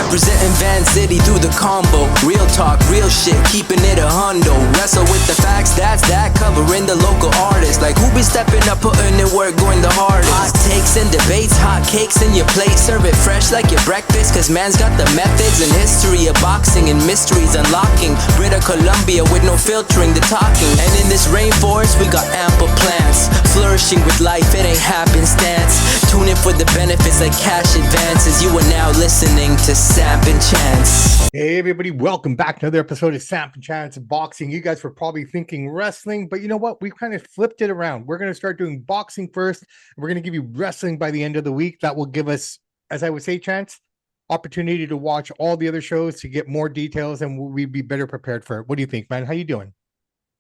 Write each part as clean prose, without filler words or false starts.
Representing Van City through the combo. Real talk, real shit, keeping it a hundo. Wrestle with the facts, that's that. Covering the local artists. Like who be stepping up, putting in work, going the hardest. Hot takes and debates, hot cakes in your plate. Serve it fresh like your breakfast, cause man's got the methods and history of boxing and mysteries unlocking. British Columbia with no filtering the talking. And in this rainforest we got ample plants. Flourishing with life, it ain't happenstance. Tune in for the benefits like cash advances. You are now listening to Samp&Chance. Hey everybody, welcome back to another episode of Samp&Chance Boxing. You guys were probably thinking wrestling, but you know what? We've kind of flipped it around. We're going to start doing boxing first, and we're going to give you wrestling by the end of the week. That will give us, as I would say, Chance, opportunity to watch all the other shows to get more details, and we'd be better prepared for it. What do you think, man? How you doing?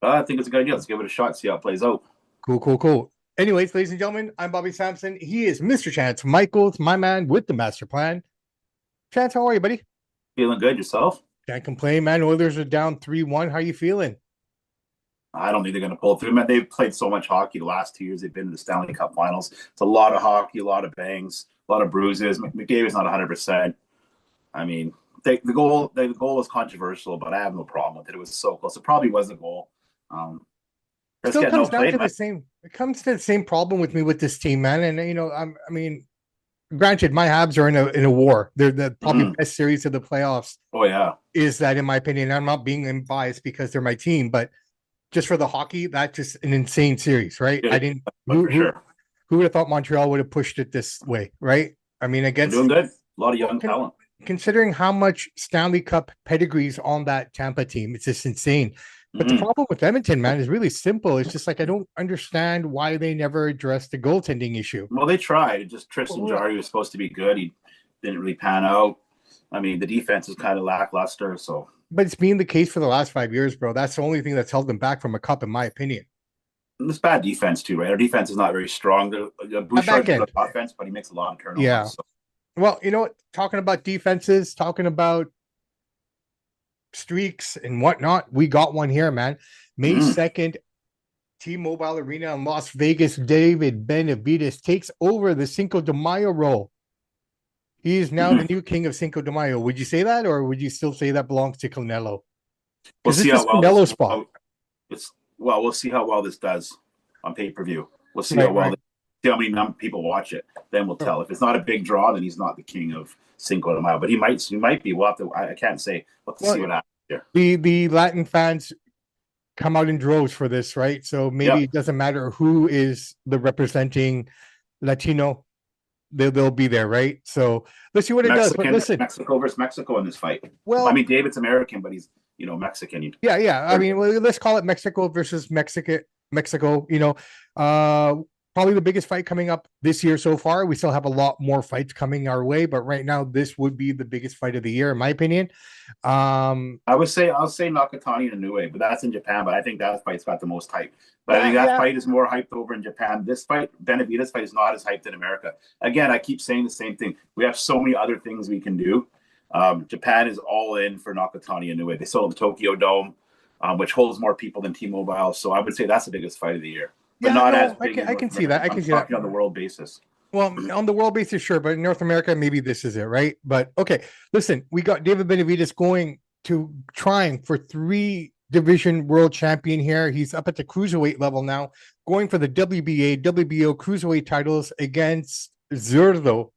I think it's a good idea. Let's give it a shot, see how it plays out. Cool. Anyways, ladies and gentlemen, I'm Bobby Sampson. He is Mr. Chance Michaels, my man with the master plan. Chance, how are you, buddy? Feeling good yourself? Can't complain, man. Oilers are down 3-1. How are you feeling? I don't think they're going to pull through. Man, they've played so much hockey the last 2 years. They've been in the Stanley Cup Finals. It's a lot of hockey, a lot of bangs, a lot of bruises. McDavid's not 100%. I mean, the goal was controversial, but I have no problem with it. It was so close. It probably was a goal. It still comes down to the same. It comes to the same problem with me with this team, man. And you know, I mean, granted, my Habs are in a war. They're the probably best series of the playoffs. Oh yeah, is that in my opinion? I'm not being biased because they're my team, but just for the hockey, that's just an insane series, right? Yeah, I didn't. Who would have thought Montreal would have pushed it this way, right? I mean, against doing good. A lot of young talent. Considering how much Stanley Cup pedigree's on that Tampa team, it's just insane. But the problem with Edmonton, man, is really simple. It's just like I don't understand why they never addressed the goaltending issue. Well, they tried. Just Tristan Jarry was supposed to be good. He didn't really pan out. I mean, the defense is kind of lackluster. So, but it's been the case for the last 5 years, bro. That's the only thing that's held them back from a cup, in my opinion. And it's bad defense too, right? Our defense is not very strong. Bouchard's good offense, but he makes a lot of turnovers. Yeah. So. Well, you know what? Talking about defenses, talking about streaks and whatnot, we got one here, man. May 2nd, T-Mobile Arena in Las Vegas. David Benavidez takes over the Cinco de Mayo role. He is now the new king of Cinco de Mayo. Would you say that, or would you still say that belongs to Canelo? We'll see how well Canelo spot. We'll see how well this does on pay-per-view. We'll see how well. See how many people watch it. Then we'll tell. If it's not a big draw, then he's not the king of Cinco de Mayo. But he might be. We'll have to. I can't say. We'll have to see what happens here. The Latin fans come out in droves for this, right? So maybe it doesn't matter who is the representing Latino. They'll be there, right? So let's see what it does. But listen, Mexico versus Mexico in this fight. Well, I mean, David's American, but he's Mexican. Yeah. I mean, let's call it Mexico versus Mexico. You know, probably the biggest fight coming up this year so far. We still have a lot more fights coming our way, but right now this would be the biggest fight of the year, in my opinion. I'll say Nakatani and Inoue, but that's in Japan. But I think that fight's got the most hype. But I think that fight is more hyped over in Japan. This fight, Benavidez fight, is not as hyped in America. Again, I keep saying the same thing. We have so many other things we can do. Japan is all in for Nakatani and Inoue. They sold the Tokyo Dome, which holds more people than T-Mobile. So I would say that's the biggest fight of the year. But not as big. I can see that. I can see that on the world basis. Well, on the world basis, sure, but in North America, maybe this is it, right? But okay, listen, we got David Benavidez trying for 3-division world champion here. He's up at the cruiserweight level now, going for the WBA, WBO cruiserweight titles against Zurdo.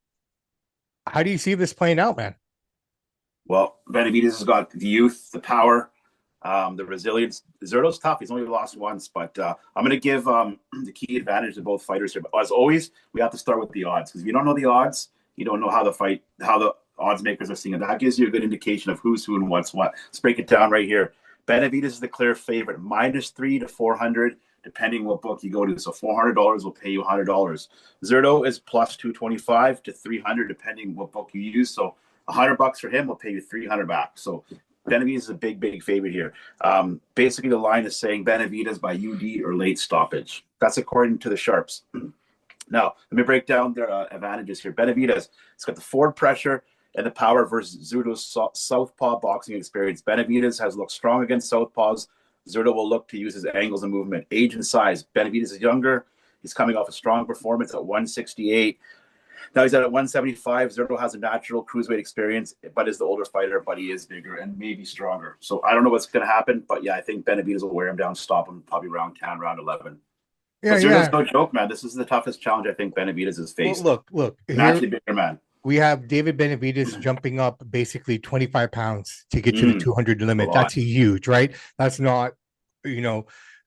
How do you see this playing out, man? Well, Benavidez has got the youth, the power, the resilience. Zurdo's tough. He's only lost once, but I'm going to give the key advantage to both fighters here. But as always, we have to start with the odds, because if you don't know the odds, you don't know how the odds makers are seeing it. That gives you a good indication of who's who and what's what. Let's break it down right here. Benavidez is the clear favorite, -3 to 400, depending what book you go to. So $400 will pay you $100. Zurdo is +225 to 300, depending what book you use. So $100 for him will pay you 300 back. So Benavidez is a big favorite here. Basically, the line is saying Benavidez by UD or late stoppage. That's according to the sharps. Now, let me break down their advantages here. Benavidez, it's got the forward pressure and the power versus Zurdo's southpaw boxing experience. Benavidez has looked strong against southpaws. Zurdo will look to use his angles and movement. Age and size. Benavidez is younger. He's coming off a strong performance at 168. Now he's at 175. Zurdo has a natural cruiserweight experience, but is the older fighter, but he is bigger and maybe stronger. So I don't know what's going to happen, but yeah, I think Benavidez will wear him down, stop him probably round 10, round 11. Yeah, Zurdo's no joke, man. This is the toughest challenge I think Benavidez has faced. Well, look. Naturally bigger man. We have David Benavidez jumping up basically 25 pounds to get to the 200 limit. That's huge, right? That's not,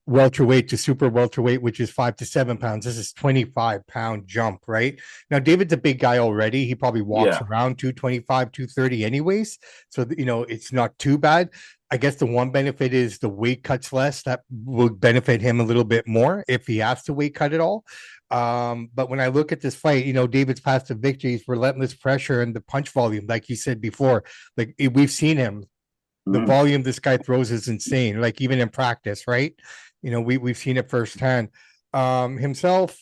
welterweight to super welterweight, which is 5 to 7 pounds. This is 25-pound jump, right? Now, David's a big guy already. He probably walks around 225, 230 anyways. So, it's not too bad. I guess the one benefit is the weight cuts less. That will benefit him a little bit more if he has to weight cut at all. But when I look at this fight, David's path to victories, relentless pressure, and the punch volume, like you said before, like we've seen him. The volume this guy throws is insane. Like even in practice, right? We've seen it firsthand. Himself,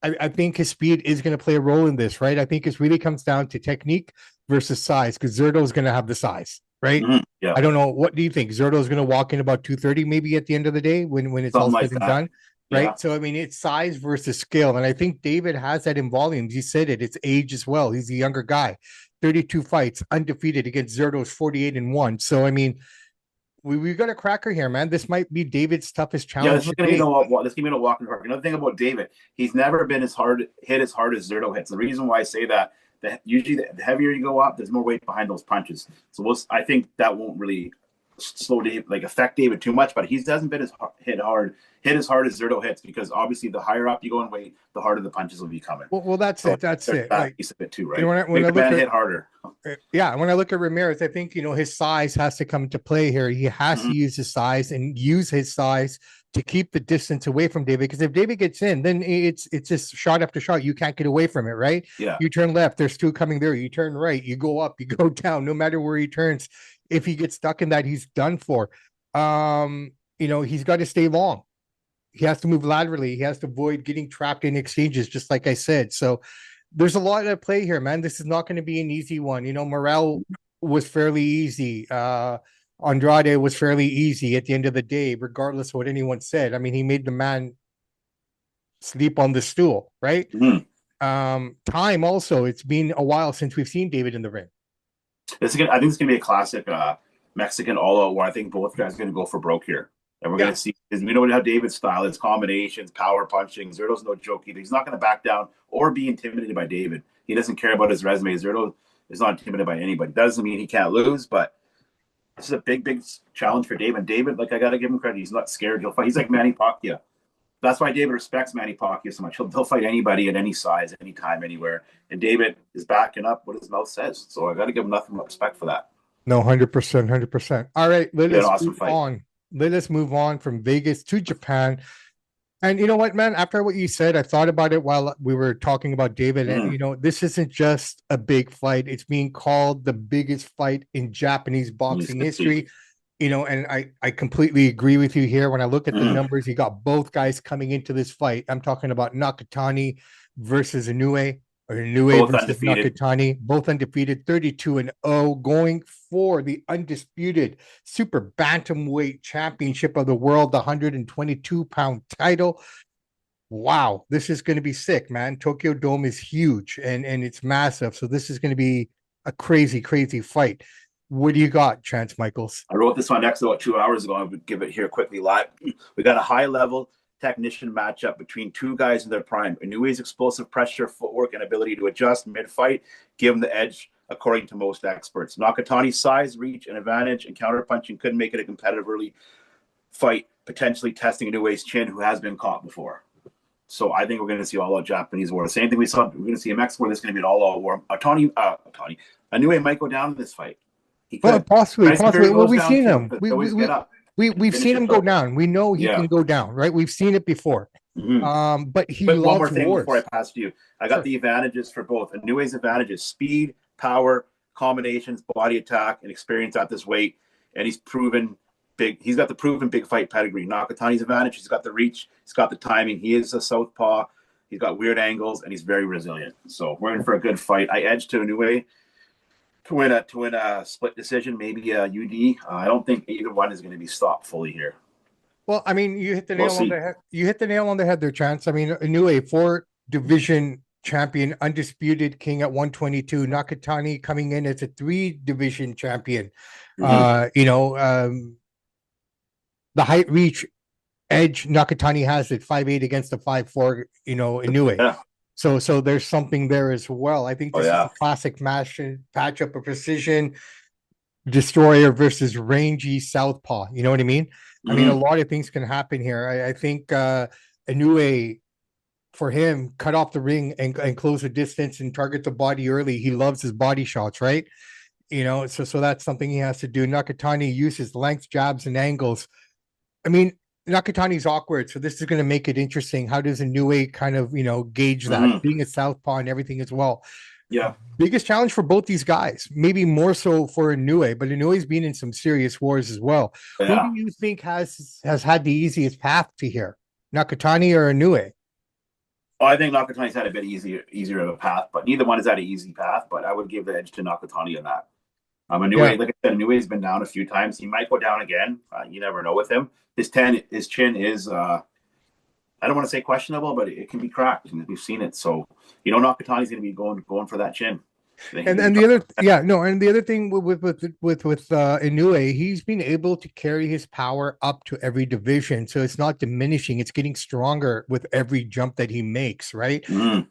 I think his speed is going to play a role in this, right? I think it really comes down to technique versus size, because Zurdo is going to have the size, right? Yeah. I don't know. What do you think? Zurdo is going to walk in about 230 maybe at the end of the day when it's all said and done, right? Yeah. So, it's size versus skill. And I think David has that in volumes. He said it. It's age as well. He's a younger guy. 32 fights, undefeated against Zurdo's 48-1. So, we got a cracker here, man. This might be David's toughest challenge. Yeah, this is going to be a walk in the park. Another thing about David, he's never been hit as hard as Zurdo hits. The reason why I say that, usually the heavier you go up, there's more weight behind those punches. So I think that won't really affect David too much, but he hasn't been hit as hard as Zurdo hits, because obviously the higher up you go in weight, the harder the punches will be coming. Well, that's it. That's it. That piece of it too, right? When I look at hit harder. Yeah, when I look at Ramírez, I think his size has to come into play here. He has to use his size to keep the distance away from David. Because if David gets in, then it's just shot after shot. You can't get away from it, right? Yeah. You turn left, there's two coming there. You turn right, you go up, you go down. No matter where he turns, if he gets stuck in that, he's done for. He's got to stay long. He has to move laterally. He has to avoid getting trapped in exchanges, just like I said. So there's a lot at play here, man. This is not going to be an easy one. Morel was fairly easy. Andrade was fairly easy at the end of the day, regardless of what anyone said. He made the man sleep on the stool, right? Time also. It's been a while since we've seen David in the ring. I think it's going to be a classic Mexican all-out where I think both guys are going to go for broke here. And we're going to see, because we know how David's style is, combinations, power punching. Zurdo's no joke either. He's not going to back down or be intimidated by David. He doesn't care about his resume. Zurdo is not intimidated by anybody. Doesn't mean he can't lose, but this is a big, big challenge for David. And David, I got to give him credit. He's not scared. He'll fight. He's like Manny Pacquiao. That's why David respects Manny Pacquiao so much. He'll fight anybody at any size, anytime, anywhere. And David is backing up what his mouth says. So I got to give him nothing but respect for that. No, 100%, 100%. All right, let us move on. Let us move on from Vegas to Japan. And you know what, man? After what you said, I thought about it while we were talking about David. And, this isn't just a big fight. It's being called the biggest fight in Japanese boxing history. And I completely agree with you here. When I look at the numbers, you got both guys coming into this fight. I'm talking about Nakatani versus Inoue. Or Inoue both versus undefeated. Nakatani, both undefeated, 32-0, going for the undisputed super bantamweight championship of the world, the 122-pound title. Wow, this is going to be sick, man. Tokyo Dome is huge and it's massive, so this is going to be a crazy, crazy fight. What do you got, Chance Michaels? I wrote this one next about 2 hours ago. I would give it here quickly live. We got a high-level technician matchup between two guys in their prime. Inoue's explosive pressure, footwork, and ability to adjust mid-fight give him the edge, according to most experts. Nakatani's size, reach, and advantage and counterpunching could make it a competitive early fight, potentially testing Inoue's chin, who has been caught before. So I think we're going to see all-out Japanese war. The same thing we saw. We're going to see a Mexican war. This is going to be an all-out war. Inoue might go down in this fight. He could. Well, possibly. Well, we've seen him. We've seen him go down. We know he can go down, right? We've seen it before. But he loves one more thing wars. before I pass to you. I got the advantages for both. Inoue's advantages: speed, power, combinations, body attack, and experience at this weight. And he's proven big. He's got the proven big fight pedigree. Nakatani's advantage: he's got the reach, he's got the timing. He is a southpaw. He's got weird angles, and he's very resilient. So we're in for a good fight. I edge to Inoue to win a split decision, maybe a UD. I don't think either one is going to be stopped fully here. Well, I mean, you hit the nail on the head. You hit the nail on the head there, Chance. I mean, Inoue, 4 division champion, undisputed king at 122. Nakatani coming in as a 3-division champion. The height reach edge Nakatani has at 5'8" against the 5'4", Inoue. Yeah. So there's something there as well. I think this is a classic matchup of precision destroyer versus rangy southpaw. You know what I mean? I mean, a lot of things can happen here. I think Inoue, for him, cut off the ring and close the distance and target the body early. He loves his body shots, right? So that's something he has to do. Nakatani uses length, jabs, and angles. I mean, Nakatani's awkward, so this is going to make it interesting. How does Inoue kind of, gauge that, being a southpaw and everything as well? Yeah. Biggest challenge for both these guys, maybe more so for Inoue, but Inoue's been in some serious wars as well. Yeah. Who do you think has had the easiest path to here, Nakatani or Inoue? Well, I think Nakatani's had a bit easier of a path, but neither one has had an easy path. But I would give the edge to Nakatani on that. Inoue, like I said, Inoue's been down a few times. He might go down again. You never know with him. His chin is I don't want to say questionable, but it can be cracked, and we've seen it. So Nakatani's going to be going for that chin. And the other thing with Inoue, he's been able to carry his power up to every division, so it's not diminishing; it's getting stronger with every jump that he makes. Right?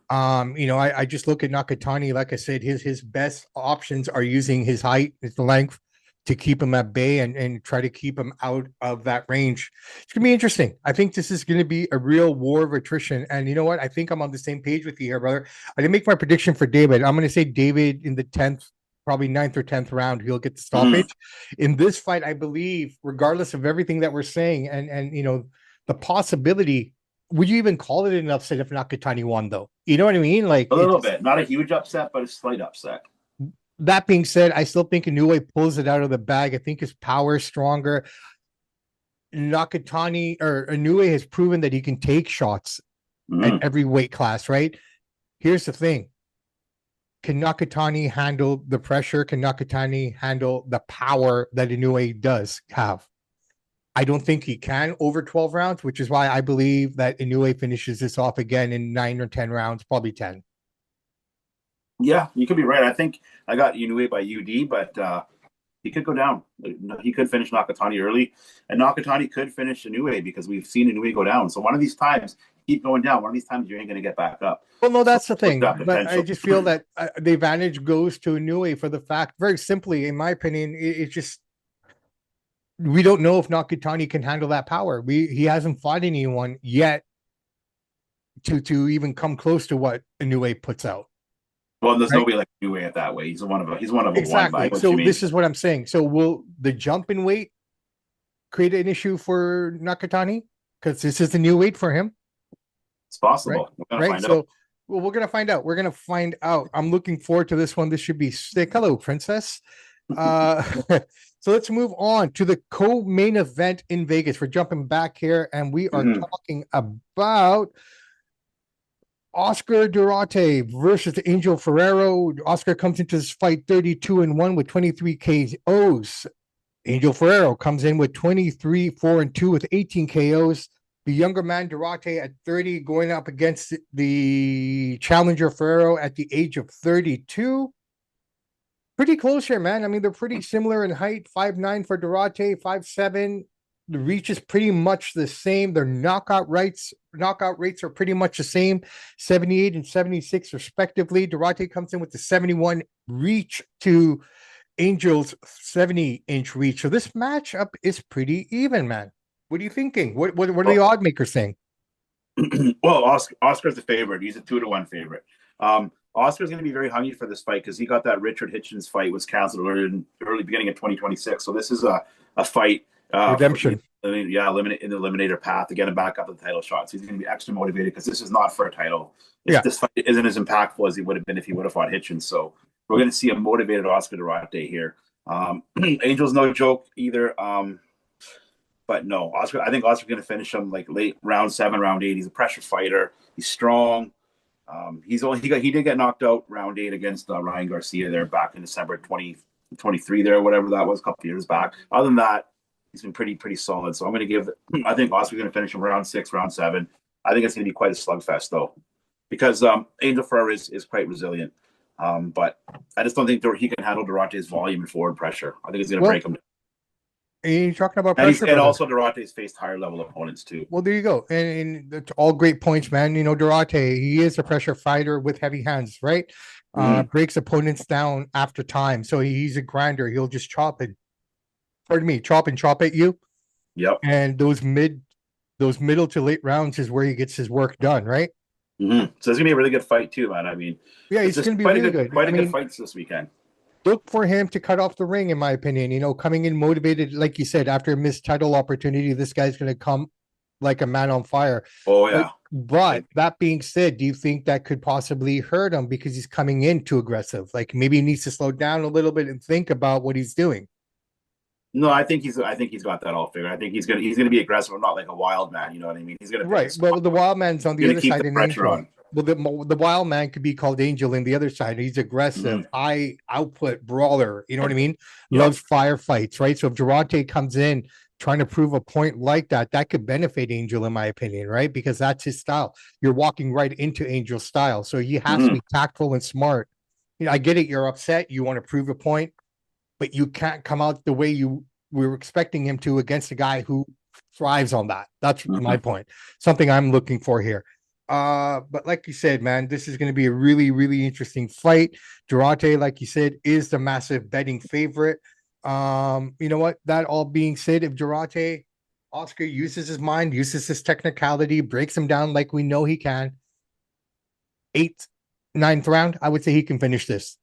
I just look at Nakatani. Like I said, his best options are using his height, his length, to keep him at bay and try to keep him out of that range. It's gonna be interesting. I think this is gonna be a real war of attrition. And you know what? I think I'm on the same page with you here, brother. I didn't make my prediction for David. I'm gonna say David in the 10th, probably 9th or 10th round, he'll get the stoppage. In this fight, I believe, regardless of everything that we're saying, and the possibility, would you even call it an upset if Nakatani won, though? You know what I mean? Like a little bit, not a huge upset, but a slight upset. That being said, I still think Inoue pulls it out of the bag. I think his power is stronger. Nakatani or Inoue has proven that he can take shots at every weight class, right? Here's the thing. Can Nakatani handle the pressure? Can Nakatani handle the power that Inoue does have? I don't think he can over 12 rounds, which is why I believe that Inoue finishes this off again in 9 or 10 rounds, probably 10. Yeah, you could be right. I think I got Inoue by UD, but he could go down. He could finish Nakatani early, and Nakatani could finish Inoue because we've seen Inoue go down. So one of these times, keep going down. One of these times, you ain't going to get back up. Well, no, that's the thing. But I just feel that the advantage goes to Inoue for the fact, very simply, in my opinion, it's just we don't know if Nakatani can handle that power. He hasn't fought anyone yet to even come close to what Inoue puts out. Well, there's nobody like Inoue at that way. He's one of exactly. One. So this is what I'm saying. So will the jump in weight create an issue for Nakatani? Because this is the new weight for him. It's possible. Right. We're gonna find out. We're gonna find out. I'm looking forward to this one. This should be sick. Hello, princess. So let's move on to the co-main event in Vegas. We're jumping back here, and we are talking about Oscar Duarte versus Angel Ferrero. Oscar comes into this fight 32-1 with 23 KOs. Angel Ferrero comes in with 23-4-2 with 18 KOs. The younger man, Duarte, at 30, going up against the challenger Ferrero at the age of 32. Pretty close here, man. I mean, they're pretty similar in height. 5'9" for Duarte, 5'7". The reach is pretty much the same. Their knockout rates are pretty much the same, 78 and 76 respectively. Duarte comes in with the 71 reach to Angel's 70-inch reach. So this matchup is pretty even, man. What are you thinking? What are the odd makers saying? Well, Oscar's the favorite. He's a 2-1 favorite. Oscar's going to be very hungry for this fight because he got that Richard Hitchens fight was canceled early beginning of 2026. So this is a fight. Redemption. In the eliminator path to get him back up to the title shot. So he's going to be extra motivated because this is not for a title. This fight isn't as impactful as he would have been if he would have fought Hitchens. So we're going to see a motivated Oscar Duarte here. Angel's no joke either. But no, Oscar. I think Oscar's going to finish him like late round 7, round 8. He's a pressure fighter. He's strong. He did get knocked out round 8 against Ryan Garcia there back in December 2023 there, whatever that was, a couple years back. Other than that, he's been pretty solid. So I'm going to I think Oscar's going to finish him round 6, round 7. I think it's going to be quite a slugfest though, because Angel Ferrer is quite resilient. But I just don't think he can handle Duarte's volume and forward pressure. I think it's going to break him. You're talking about And, pressure, and also Duarte's faced higher level opponents too. Well, there you go. And that's all great points, man. You know, Duarte, he is a pressure fighter with heavy hands, right? Breaks opponents down after time. So he's a grinder. He'll just chop at you. Yep. And those middle to late rounds is where he gets his work done, right? So it's gonna be a really good fight too, man. I mean, yeah, it's gonna be really good. Quite a good fights this weekend. Look for him to cut off the ring, in my opinion. You know, coming in motivated, like you said, after a missed title opportunity, this guy's gonna come like a man on fire. Oh yeah. But that being said, do you think that could possibly hurt him because he's coming in too aggressive? Like maybe he needs to slow down a little bit and think about what he's doing. No, I think he's got that all figured. I think he's gonna be aggressive, but not like a wild man. You know what I mean? He's gonna Well, the wild man's on the other side. The pressure on. Well, the wild man could be called Angel in the other side. He's aggressive, high output brawler. You know what I mean? Loves firefights, right? So if Duarte comes in trying to prove a point like that, that could benefit Angel, in my opinion, right? Because that's his style. You're walking right into Angel's style. So he has to be tactful and smart. You know, I get it. You're upset. You want to prove a point, but you can't come out the way we were expecting him to against a guy who thrives on that. That's my point. Something I'm looking for here. But like you said, man, this is going to be a really, really interesting fight. Duarte, like you said, is the massive betting favorite. You know what? That all being said, if Duarte, Oscar uses his mind, uses his technicality, breaks him down like we know he can, 8th, 9th round, I would say he can finish this.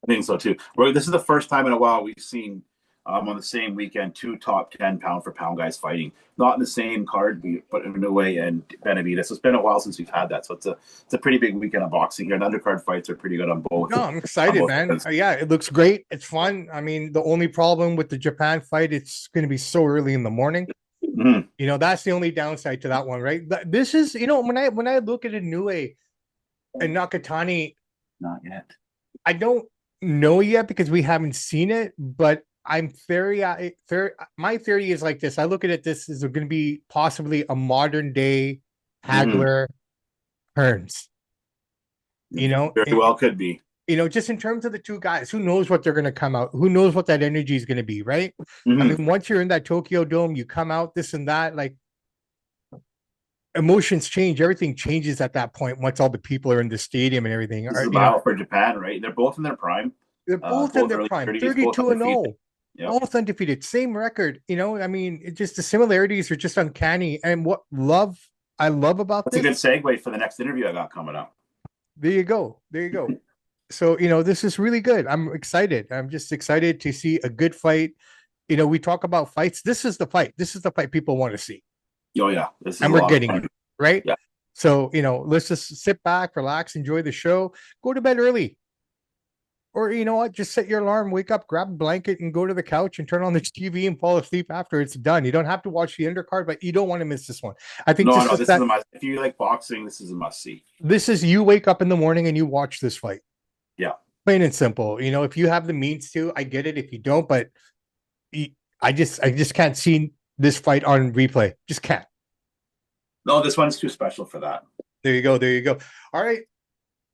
I think so too. Well, this is the first time in a while we've seen on the same weekend 2 top 10 pound for pound guys fighting, not in the same card, but Inoue and Benavidez. So it's been a while since we've had that, so it's a pretty big weekend of boxing here. And undercard fights are pretty good on both. No, I'm excited, man. Yeah, it looks great. It's fun. I mean, the only problem with the Japan fight, it's going to be so early in the morning. You know, that's the only downside to that one, right? This is, you know, when I look at Inoue and Nakatani, not yet. I don't know yet because we haven't seen it, but my theory is like this. I look at it, this is going to be possibly a modern day Hagler Hearns. You know, very well could be. You know, just in terms of the two guys, who knows what they're going to come out? Who knows what that energy is going to be, right? I mean, once you're in that Tokyo Dome, you come out, this and that, like emotions change. Everything changes at that point once all the people are in the stadium and everything. This is a battle for Japan, right? They're both in their prime. They're both in their prime. 32-0. Both undefeated, same record. You know, I mean, it just the similarities are just uncanny. And what I love about this. That's a good segue for the next interview I got coming up. There you go. So, you know, this is really good. I'm excited. I'm just excited to see a good fight. You know, we talk about fights. This is the fight. This is the fight people want to see. Oh yeah, and we're getting it, right? Yeah. So, you know, let's just sit back, relax, enjoy the show, go to bed early. Or, you know what, just set your alarm, wake up, grab a blanket and go to the couch and turn on the TV and fall asleep after it's done. You don't have to watch the undercard, but you don't want to miss this one. I think this is a must. If you like boxing, this is a must see. This is you wake up in the morning and you watch this fight. Yeah. Plain and simple. You know, if you have the means to, I get it. If you don't, but I just can't see this fight on replay. Just can't. No, this one's too special for that. There you go. All right.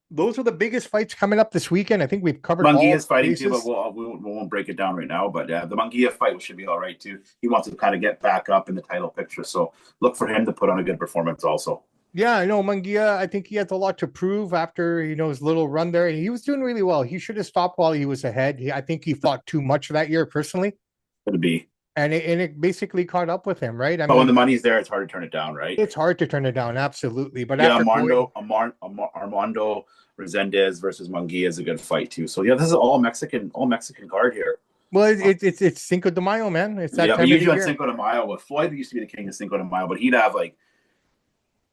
Those are the biggest fights coming up this weekend. I think we've covered Munguia's fighting too, but we won't break it down right now. But yeah, the Munguia fight should be all right too. He wants to kind of get back up in the title picture, so look for him to put on a good performance also. Yeah, I know Munguia. I think he has a lot to prove after his little run there. He was doing really well. He should have stopped while he was ahead. I think he fought too much that year personally. Could be. And it basically caught up with him, right? I mean, when the money's there, it's hard to turn it down, right? It's hard to turn it down, absolutely. But yeah, Armando Resendez versus Munguia is a good fight too. So yeah, this is all Mexican card here. Well, it's Cinco de Mayo, man. It's that time of usually on Cinco de Mayo. But Floyd used to be the king of Cinco de Mayo, but he'd have it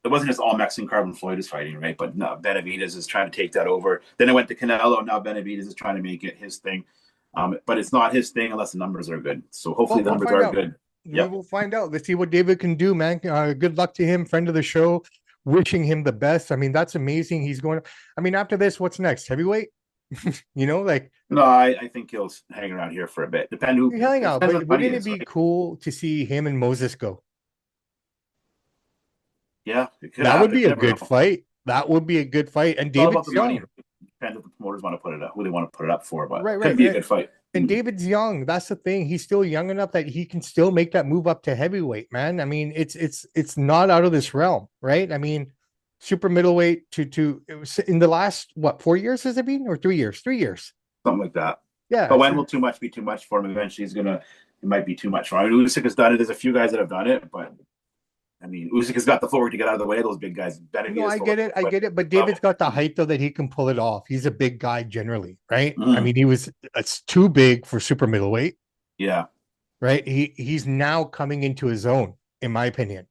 wasn't just all Mexican card when Floyd is fighting, right? But no, Benavidez is trying to take that over. Then it went to Canelo. Now Benavidez is trying to make it his thing. But it's not his thing unless the numbers are good. So hopefully the numbers are good. Yeah, we'll find out. Let's see what David can do, man. Good luck to him, friend of the show. Wishing him the best. I mean, that's amazing. He's going. I mean, after this, what's next? Heavyweight? No, I think he'll hang around here for a bit. Hang out, but wouldn't it be cool to see him and Moses go? Yeah, that would be a good fight. That would be a good fight. And It's all about David's the money. young. Depends what the promoters want to put it up, who they want to put it up for, but Right, could right. be a good fight. And David's young. That's the thing. He's still young enough that he can still make that move up to heavyweight, man. I mean, it's not out of this realm, right? I mean, super middleweight to it was in the last what 4 years has it been or 3 years? 3 years. Something like that. Yeah. But when will too much be too much for him? Eventually, it might be too much for him. I mean, Usyk has done it. There's a few guys that have done it, but I mean, Usyk has got the footwork to get out of the way of those big guys. No, I get it. But David's got the height though that he can pull it off. He's a big guy generally, right? I mean, it's too big for super middleweight. Yeah. Right. He's now coming into his own, in my opinion.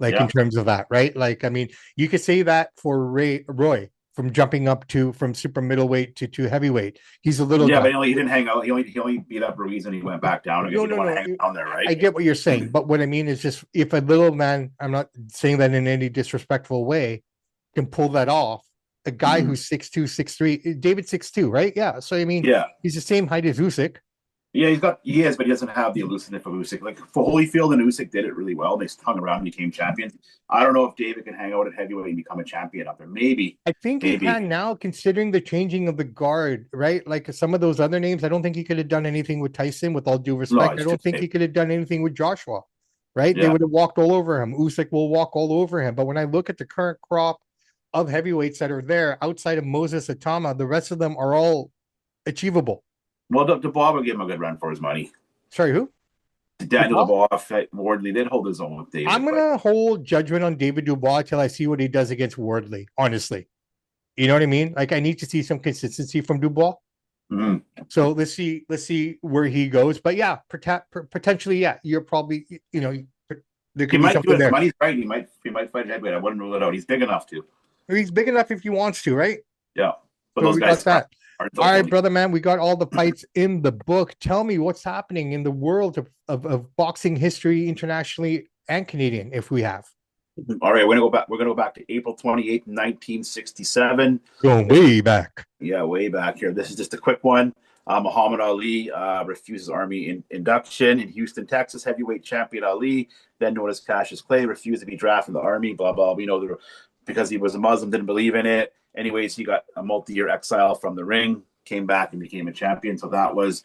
Like in terms of that, right? Like, I mean, you could say that for Roy from jumping up from super middleweight to heavyweight. He's a little guy. But he didn't hang out. He only beat up Ruiz and he went back down. I guess he didn't want to hang down there, right? I get what you're saying, but what I mean is just if a little man, I'm not saying that in any disrespectful way, can pull that off. A guy who's 6'2", 6'3", David's 6'2", right? Yeah. So I mean, he's the same height as Usyk. Yeah, he is, but he doesn't have the elusiveness of Usyk. Like for Holyfield and Usyk did it really well. They hung around and became champions. I don't know if David can hang out at heavyweight and become a champion up there. Maybe. I think he can now, considering the changing of the guard, right? Like some of those other names, I don't think he could have done anything with Tyson, with all due respect. I don't think he could have done anything with Joshua, right? Yeah. They would have walked all over him. Usyk will walk all over him. But when I look at the current crop of heavyweights that are there, outside of Moses Atama, the rest of them are all achievable. Well, Dubois will give him a good run for his money. Sorry, who? Daniel Dubois, Wardley did hold his own with David. I'm going to hold judgment on David Dubois till I see what he does against Wardley, honestly. You know what I mean? Like, I need to see some consistency from Dubois. So let's see where he goes. But yeah, potentially, yeah, you're probably, there could be something there. Money's right. He might fight heavyweight. I wouldn't rule it out. He's big enough to. He's big enough if he wants to, right? Yeah. But those guys that. All right, brother, man, we got all the fights in the book. Tell me what's happening in the world of boxing history, internationally and Canadian, if we have. All right, we're gonna go back to April 28th, 1967. Going way back. Yeah, way back here. This is just a quick one. Muhammad Ali refuses Army induction in Houston, Texas. Heavyweight champion Ali, then known as Cassius Clay, refused to be drafted in the Army. Blah blah. We know because he was a Muslim, didn't believe in it. Anyways, he got a multi-year exile from the ring, came back and became a champion. So that was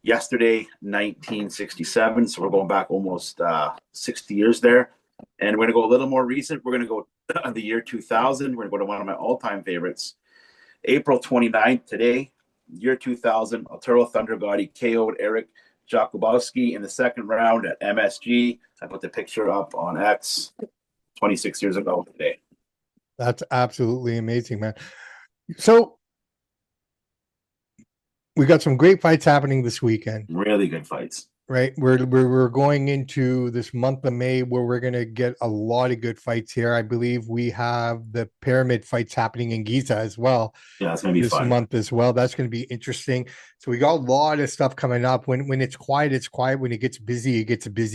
yesterday, 1967. So we're going back almost 60 years there. And we're going to go a little more recent. We're going to go the year 2000. We're going to go to one of my all-time favorites. April 29th, today, year 2000, Arturo Thunder Gotti KO'd Eric Jakubowski in the second round at MSG. I put the picture up on X 26 years ago today. That's absolutely amazing, man. So we got some great fights happening this weekend. Really good fights. Right. We're going into this month of May where we're going to get a lot of good fights here. I believe we have the pyramid fights happening in Giza as well. Yeah, it's going to be fun. This month as well. That's going to be interesting. So we got a lot of stuff coming up. When it's quiet, it's quiet. When it gets busy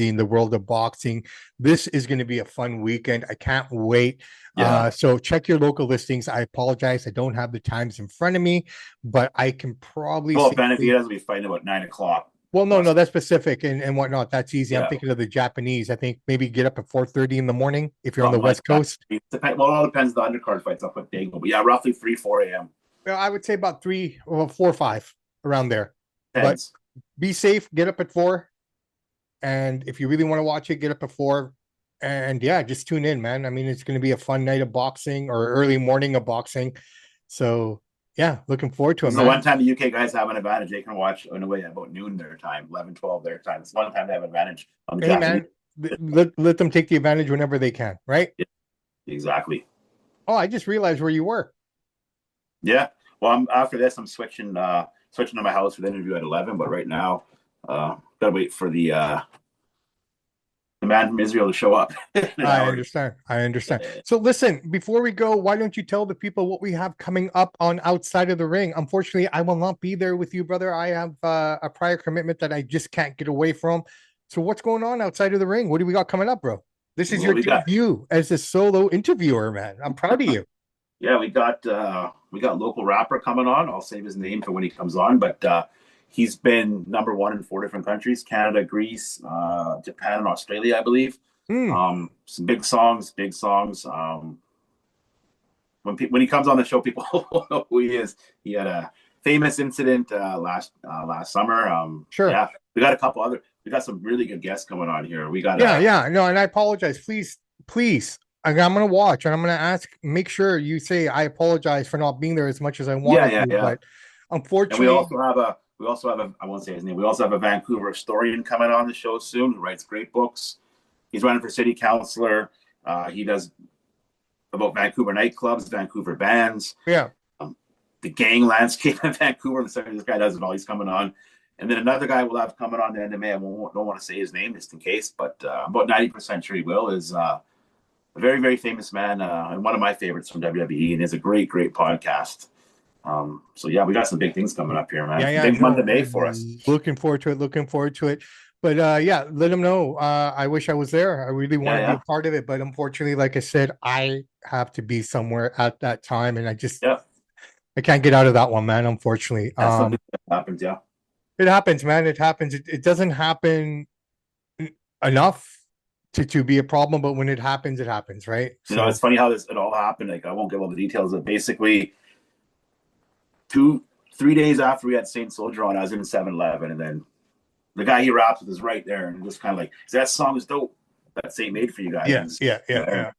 in the world of boxing. This is going to be a fun weekend. I can't wait. Yeah. So check your local listings. I apologize. I don't have the times in front of me, but I can probably. Well, Benavidez will be fighting about 9:00. Well, no, that's Pacific and whatnot. That's easy. Yeah. I'm thinking of the Japanese. I think maybe get up at 4:30 in the morning if you're on the West Coast. Well, it all depends on the undercard fights up at Dago. But yeah, roughly 3-4 a.m. Well, I would say about 4 or 5 around there. Depends. But be safe. Get up at 4. And if you really want to watch it, get up at 4. And yeah, just tune in, man. I mean, it's going to be a fun night of boxing or early morning of boxing. So yeah, looking forward to it. So one time the UK guys have an advantage. They can watch Inoue at about noon their time, 11, 12 their time. It's one time they have an advantage. On the man, let them take the advantage whenever they can, right? Yeah, exactly. Oh, I just realized where you were. Yeah. Well, after this, I'm switching to my house for the interview at 11. But right now, gotta wait for the man from Israel to show up. I understand. So listen, before we go, why don't you tell the people what we have coming up on Outside of the Ring? Unfortunately, I will not be there with you, brother. I have a prior commitment that I just can't get away from. So what's going on outside of the ring? What do we got coming up, bro? This is your debut as a solo interviewer, man. I'm proud of you. Yeah, we got local rapper coming on. I'll save his name for when he comes on, but he's been #1 in 4 different countries: Canada, Greece, Japan, and Australia, I believe. Some big songs. when he comes on the show, people know who he is. He had a famous incident last summer. Sure. Yeah, we got a couple other. We got some really good guests coming on here. We got no, and I apologize. Please. I'm gonna watch and I'm gonna ask. Make sure you say I apologize for not being there as much as I wanted to. But unfortunately, and we also have a I won't say his name. We also have a Vancouver historian coming on the show soon who writes great books. He's running for city councilor. He does about Vancouver nightclubs, Vancouver bands, the gang landscape in Vancouver. This guy does it all. He's coming on. And then another guy we'll have coming on the end of May. I don't want to say his name just in case, but about 90% sure he will, is a very, very famous man and one of my favorites from WWE, and is a great, great podcast. So yeah, we got some big things coming up here, man. Big month of May for us. Looking forward to it. But let them know. I wish I was there. I really want to be a part of it, but unfortunately, like I said, I have to be somewhere at that time, and I just I can't get out of that one, man. Unfortunately, something happens. Yeah, it happens, man. It happens. It doesn't happen enough to be a problem, but when it happens, right? So, it's funny how it all happened. Like, I won't give all the details, but basically 2-3 days after we had Saint Soldier on, I was in 7-Eleven, and then the guy he raps with is right there, and just kind of like, that song is dope that Saint made for you guys. Yeah.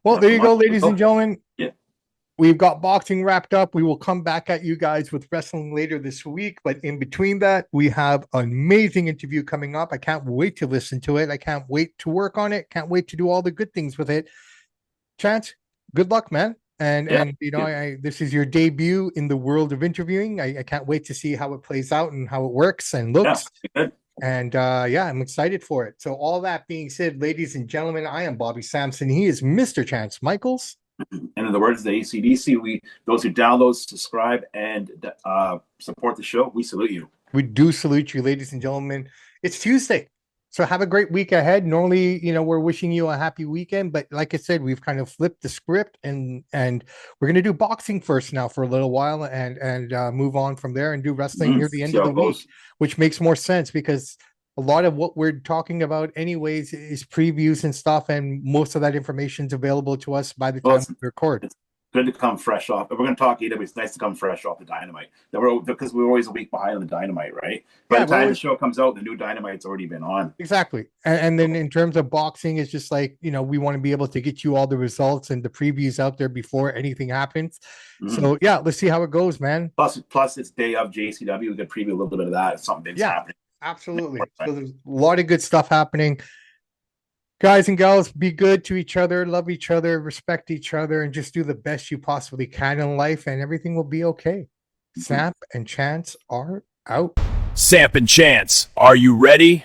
Well, there you go, ladies and gentlemen. Yeah. We've got boxing wrapped up. We will come back at you guys with wrestling later this week. But in between that, we have an amazing interview coming up. I can't wait to listen to it. I can't wait to work on it. Can't wait to do all the good things with it. Chance, good luck, man. And this is your debut in the world of interviewing. I can't wait to see how it plays out and how it works and looks. Yeah. And I'm excited for it. So all that being said, ladies and gentlemen, I am Bobby Sampson. He is Mr. Chance Michaels. And in the words of the ACDC, those who download, subscribe, and support the show, we salute you. We do salute you, ladies and gentlemen. It's Tuesday, so have a great week ahead. Normally, we're wishing you a happy weekend, but like I said, we've kind of flipped the script, and we're going to do boxing first now for a little while, and move on from there and do wrestling near the end of the week, which makes more sense because a lot of what we're talking about anyways is previews and stuff, and most of that information is available to us by the time we record. It's good to come fresh off. If we're going to talk AEW, it's nice to come fresh off the Dynamite. Because we're always a week behind on the Dynamite, right? By the time the show comes out, the new Dynamite's already been on. Exactly. And then in terms of boxing, it's just like, we want to be able to get you all the results and the previews out there before anything happens. So let's see how it goes, man. Plus it's day of JCW. We could preview a little bit of that if something big's happening. Absolutely. So there's a lot of good stuff happening. Guys and gals, be good to each other, love each other, respect each other, and just do the best you possibly can in life, and everything will be okay. Samp and Chance are out. Samp and Chance, are you ready?